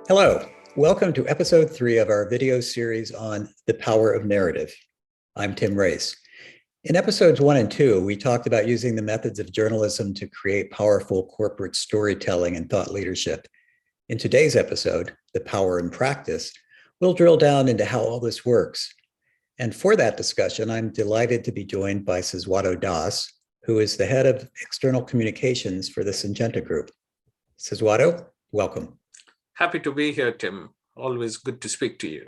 Hello, welcome to episode 3 of our video series on the power of narrative. I'm Tim Race. In episodes 1 and 2, we talked about using the methods of journalism to create powerful corporate storytelling and thought leadership. In today's episode, The Power in Practice, we'll drill down into how all this works. And for that discussion, I'm delighted to be joined by Saswato Das, who is the head of external communications for the Syngenta Group. Saswato, welcome. Happy to be here, Tim. Always good to speak to you.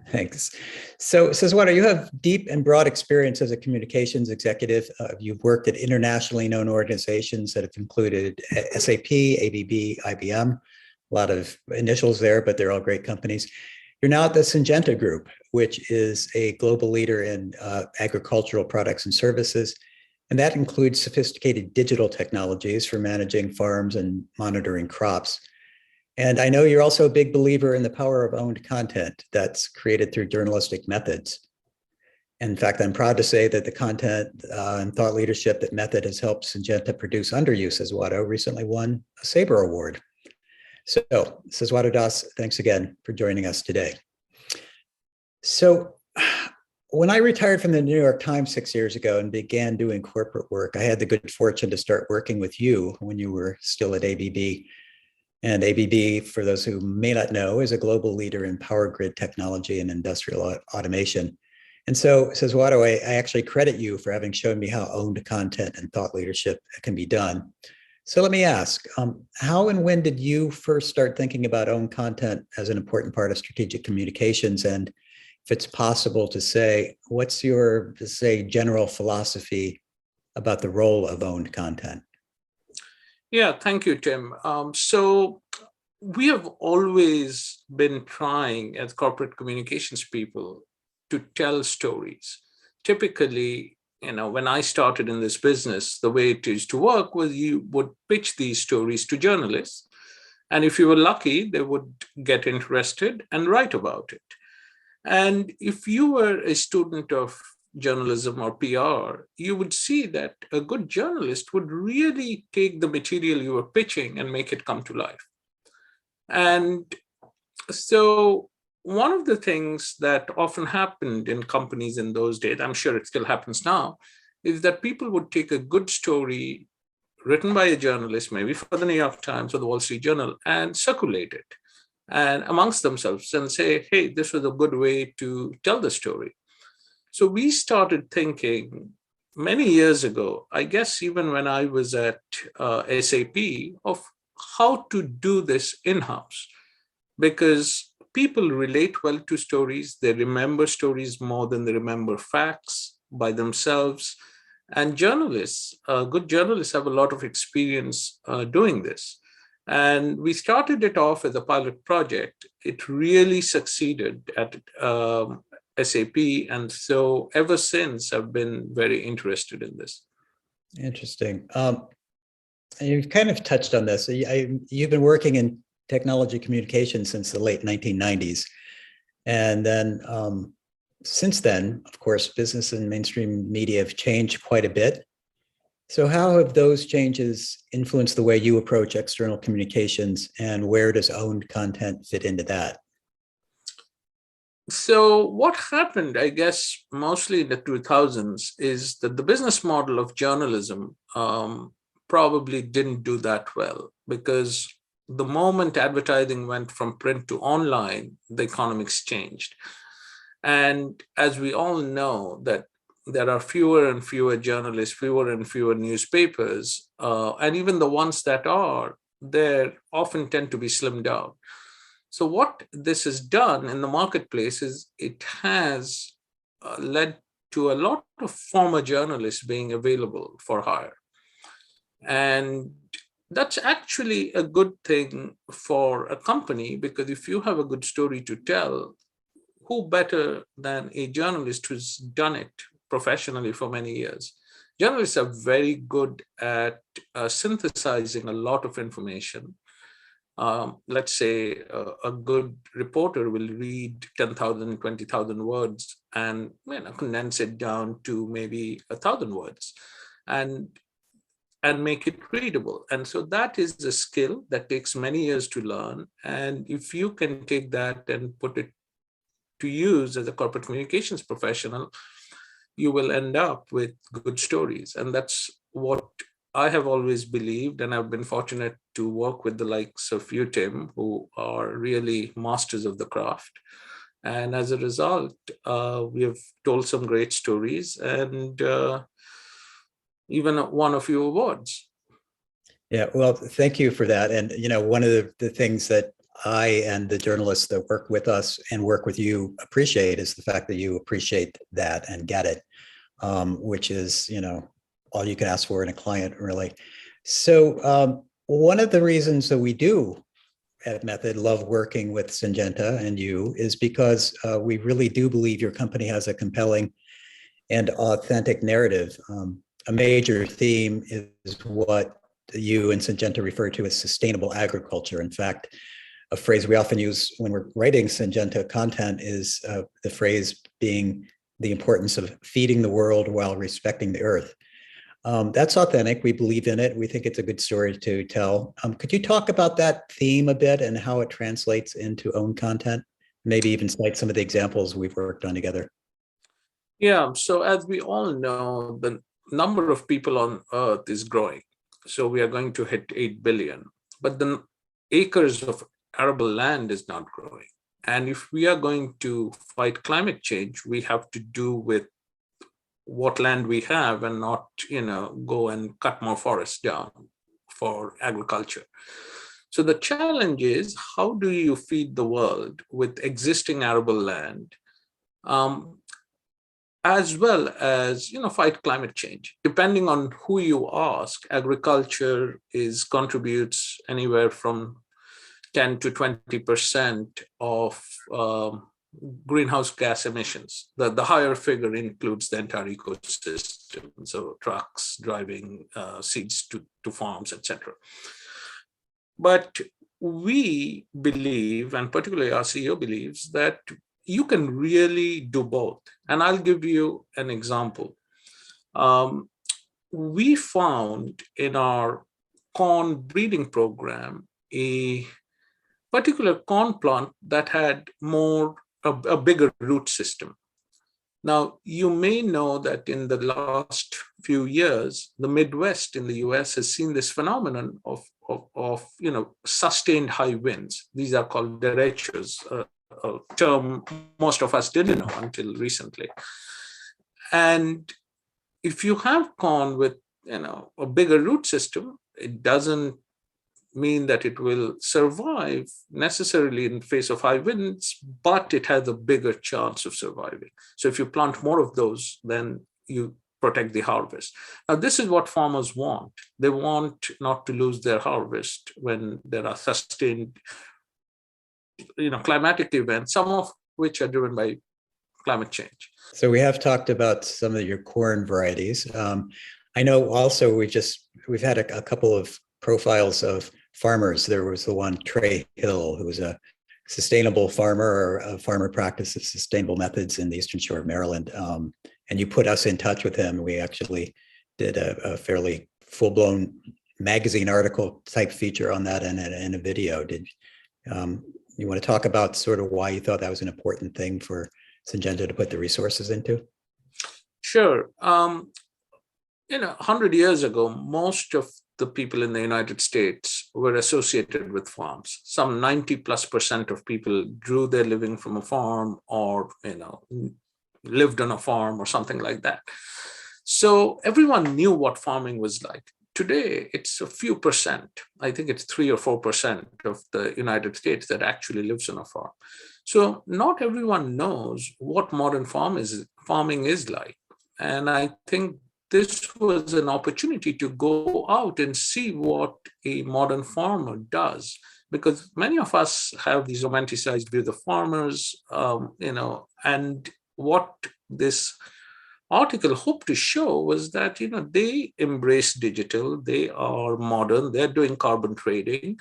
Thanks. So, Saswato, you have deep and broad experience as a communications executive. You've worked at internationally known organizations that have included SAP, ABB, IBM, a lot of initials there, but they're all great companies. You're now at the Syngenta Group, which is a global leader in agricultural products and services. And that includes sophisticated digital technologies for managing farms and monitoring crops. And I know you're also a big believer in the power of owned content that's created through journalistic methods. In fact, I'm proud to say that the content and thought leadership that method has helped Syngenta produce under you, Saswato, recently won a SABRE Award. So, Saswato Das, thanks again for joining us today. So, when I retired from the New York Times 6 years ago and began doing corporate work, I had the good fortune to start working with you when you were still at ABB. And ABB, for those who may not know, is a global leader in power grid technology and industrial automation. And so, Saswato, I actually credit you for having shown me how owned content and thought leadership can be done. So let me ask, how and when did you first start thinking about owned content as an important part of strategic communications? And if it's possible to say, what's your, general philosophy about the role of owned content? Yeah, thank you, Tim. So we have always been trying as corporate communications people to tell stories. Typically, when I started in this business, the way it used to work was you would pitch these stories to journalists. And if you were lucky, they would get interested and write about it. And if you were a student of journalism or PR, you would see that a good journalist would really take the material you were pitching and make it come to life. And so one of the things that often happened in companies in those days, I'm sure it still happens now, is that people would take a good story written by a journalist, maybe for the New York Times or the Wall Street Journal, and circulate it and amongst themselves and say, hey, this was a good way to tell the story. So we started thinking many years ago, I guess even when I was at SAP, of how to do this in-house, because people relate well to stories. They remember stories more than they remember facts by themselves. And journalists, good journalists have a lot of experience doing this. And we started it off as a pilot project. It really succeeded at SAP. And so ever since, I've been very interested in this. Interesting. You've kind of touched on this. You've been working in technology communication since the late 1990s. And then since then, of course, business and mainstream media have changed quite a bit. So how have those changes influenced the way you approach external communications, and where does owned content fit into that? So what happened, I guess, mostly in the 2000s is that the business model of journalism probably didn't do that well, because the moment advertising went from print to online, the economics changed. And as we all know, that there are fewer and fewer journalists, fewer and fewer newspapers, and even the ones that are there often tend to be slimmed down. So what this has done in the marketplace is it has led to a lot of former journalists being available for hire. And that's actually a good thing for a company, because if you have a good story to tell, who better than a journalist who's done it professionally for many years? Journalists are very good at synthesizing a lot of information. Let's say a good reporter will read 10,000, 20,000 words and condense it down to maybe 1,000 words. And and make it readable. And so that is a skill that takes many years to learn. And if you can take that and put it to use as a corporate communications professional, you will end up with good stories. And that's what I have always believed. And I've been fortunate to work with the likes of you, Tim, who are really masters of the craft. And as a result, we have told some great stories and even won a few awards. Yeah, well, thank you for that. And, one of the things that I and the journalists that work with us and work with you appreciate is the fact that you appreciate that and get it, which is, all you can ask for in a client, really. So one of the reasons that we do at Method love working with Syngenta and you is because we really do believe your company has a compelling and authentic narrative. A major theme is what you and Syngenta refer to as sustainable agriculture. In fact, a phrase we often use when we're writing Syngenta content is the phrase being the importance of feeding the world while respecting the earth. That's authentic. We believe in it. We think it's a good story to tell. Could you talk about that theme a bit and how it translates into own content? Maybe even cite some of the examples we've worked on together. Yeah, so as we all know, the number of people on Earth is growing. So we are going to hit 8 billion, but the acres of arable land is not growing. And if we are going to fight climate change, we have to do with what land we have and not, go and cut more forests down for agriculture. So the challenge is, how do you feed the world with existing arable land, as well as fight climate change? Depending on who you ask, agriculture contributes anywhere from 10 to 20% of greenhouse gas emissions. The higher figure includes the entire ecosystem, so trucks driving seeds to farms, etc. But we believe, and particularly our CEO believes, that you can really do both. And I'll give you an example. We found in our corn breeding program a particular corn plant that had a bigger root system. Now, you may know that in the last few years, the Midwest in the US has seen this phenomenon of sustained high winds. These are called derechos, a term most of us didn't know until recently. And if you have corn with a bigger root system, it doesn't mean that it will survive necessarily in the face of high winds, but it has a bigger chance of surviving. So if you plant more of those, then you protect the harvest. Now, this is what farmers want. They want not to lose their harvest when there are sustained, climatic events, some of which are driven by climate change. So we have talked about some of your corn varieties. I know also we've had a couple of profiles of farmers. There was the one, Trey Hill, who was a sustainable farmer, or a farmer practices sustainable methods in the Eastern Shore of Maryland. And you put us in touch with him. We actually did a fairly full-blown magazine article type feature on that and a video. Did you want to talk about sort of why you thought that was an important thing for Syngenta to put the resources into? Sure. 100 years ago, most of the people in the United States were associated with farms. Some 90+% of people drew their living from a farm, or lived on a farm or something like that. So everyone knew what farming was like. Today, it's a few percent. I think it's 3 or 4% of the United States that actually lives on a farm. So not everyone knows what modern farming is like. And I think this was an opportunity to go out and see what a modern farmer does, because many of us have these romanticized views of farmers, and what this article hoped to show was that, they embrace digital, they are modern, they're doing carbon trading,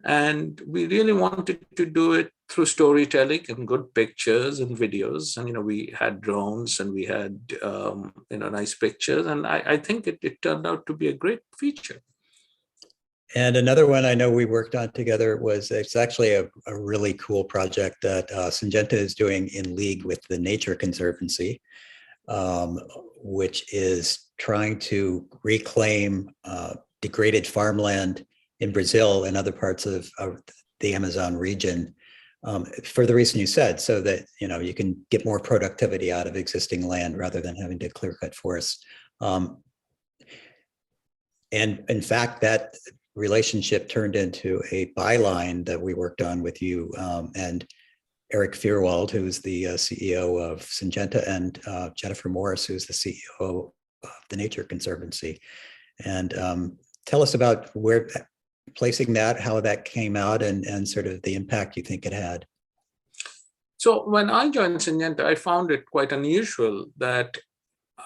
And we really wanted to do it through storytelling and good pictures and videos. And, we had drones and we had, nice pictures. And I think it turned out to be a great feature. And another one I know we worked on together was, it's actually a really cool project that Syngenta is doing in league with the Nature Conservancy, which is trying to reclaim degraded farmland in Brazil and other parts of the Amazon region, for the reason you said, so that you can get more productivity out of existing land rather than having to clear cut forests. And in fact, that relationship turned into a byline that we worked on with you and Eric Fierwald, who's the CEO of Syngenta, and Jennifer Morris, who's the CEO of the Nature Conservancy. And tell us about where placing that, how that came out, and sort of the impact you think it had. So when I joined Syngenta, I found it quite unusual that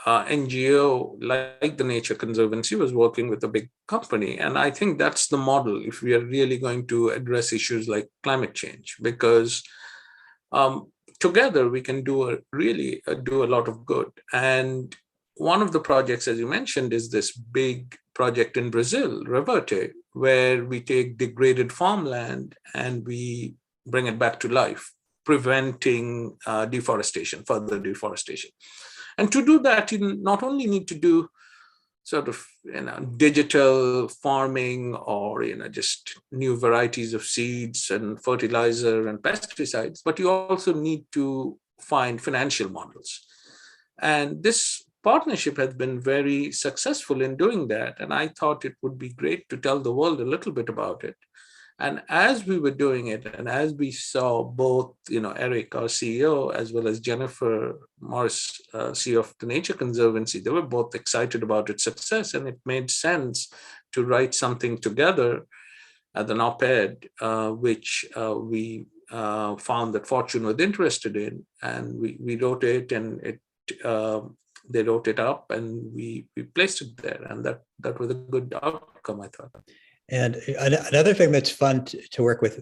NGO like the Nature Conservancy was working with a big company. And I think that's the model if we are really going to address issues like climate change, because together we can do a lot of good. And one of the projects, as you mentioned, is this big project in Brazil, Reverte, where we take degraded farmland and we bring it back to life, preventing deforestation, further deforestation. And to do that, you not only need to do sort of digital farming or just new varieties of seeds and fertilizer and pesticides, but you also need to find financial models. And this partnership has been very successful in doing that. And I thought it would be great to tell the world a little bit about it. And as we were doing it, and as we saw both, Eric, our CEO, as well as Jennifer Morris, CEO of the Nature Conservancy, they were both excited about its success, and it made sense to write something together as an op-ed, which we found that Fortune was interested in, and we wrote it, and they wrote it up, and we placed it there, and that was a good outcome, I thought. And another thing that's fun to work with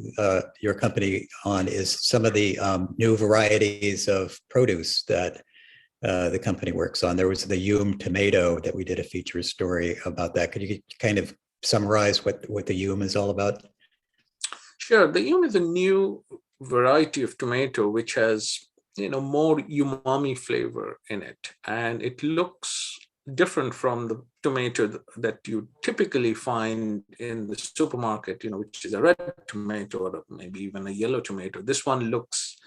your company on is some of the new varieties of produce that the company works on. There was the Hume tomato that we did a feature story about that. Could you kind of summarize what the Hume is all about? Sure. The Hume is a new variety of tomato which has more umami flavor in it, and it looks different from the tomato that you typically find in the supermarket, which is a red tomato or maybe even a yellow tomato. This one looks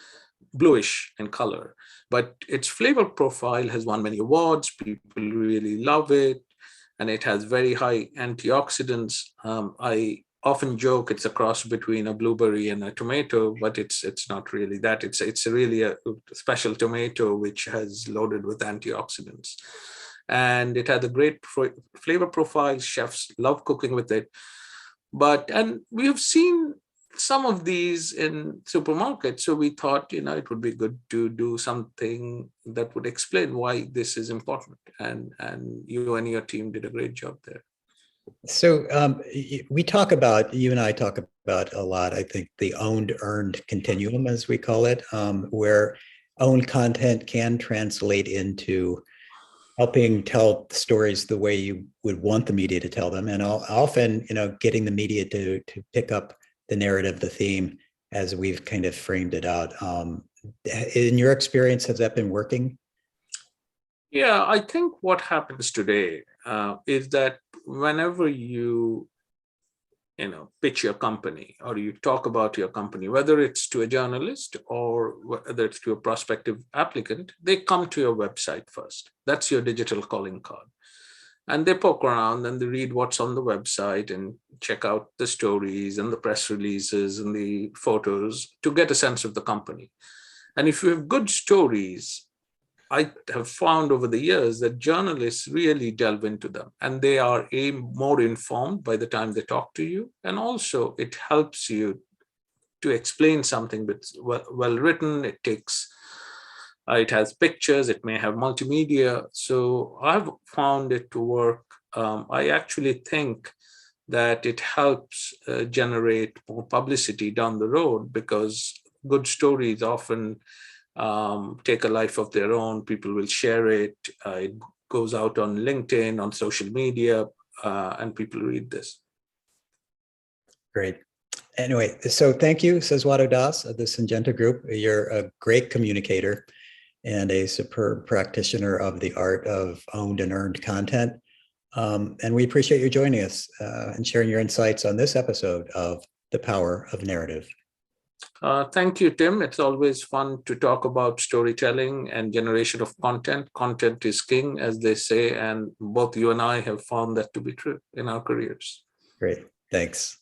bluish in color, but its flavor profile has won many awards. People really love it, and it has very high antioxidants. I often joke it's a cross between a blueberry and a tomato, but it's not really that. It's really a special tomato which has loaded with antioxidants. And it had a great flavor profile. Chefs love cooking with it. And we have seen some of these in supermarkets. So we thought, it would be good to do something that would explain why this is important. And you and your team did a great job there. So you and I talk about a lot, I think, the owned-earned continuum, as we call it, where owned content can translate into helping tell stories the way you would want the media to tell them, and often, getting the media to pick up the narrative, the theme, as we've kind of framed it out. In your experience, has that been working? Yeah, I think what happens today is that whenever you pitch your company or you talk about your company, whether it's to a journalist or whether it's to a prospective applicant, they come to your website first. That's your digital calling card. And they poke around and they read what's on the website and check out the stories and the press releases and the photos to get a sense of the company. And if you have good stories, I have found over the years that journalists really delve into them, and they are more informed by the time they talk to you. And also it helps you to explain something that's well written. It has pictures, it may have multimedia. So I've found it to work. I actually think that it helps generate more publicity down the road, because good stories often take a life of their own. People will share it. It goes out on LinkedIn, on social media, and people read this. Great. Anyway, so thank you, Saswato Das of the Syngenta Group. You're a great communicator and a superb practitioner of the art of owned and earned content. And we appreciate you joining us and sharing your insights on this episode of The Power of Narrative. Thank you, Tim. It's always fun to talk about storytelling and generation of content. Content is king, as they say, and both you and I have found that to be true in our careers. Great. Thanks.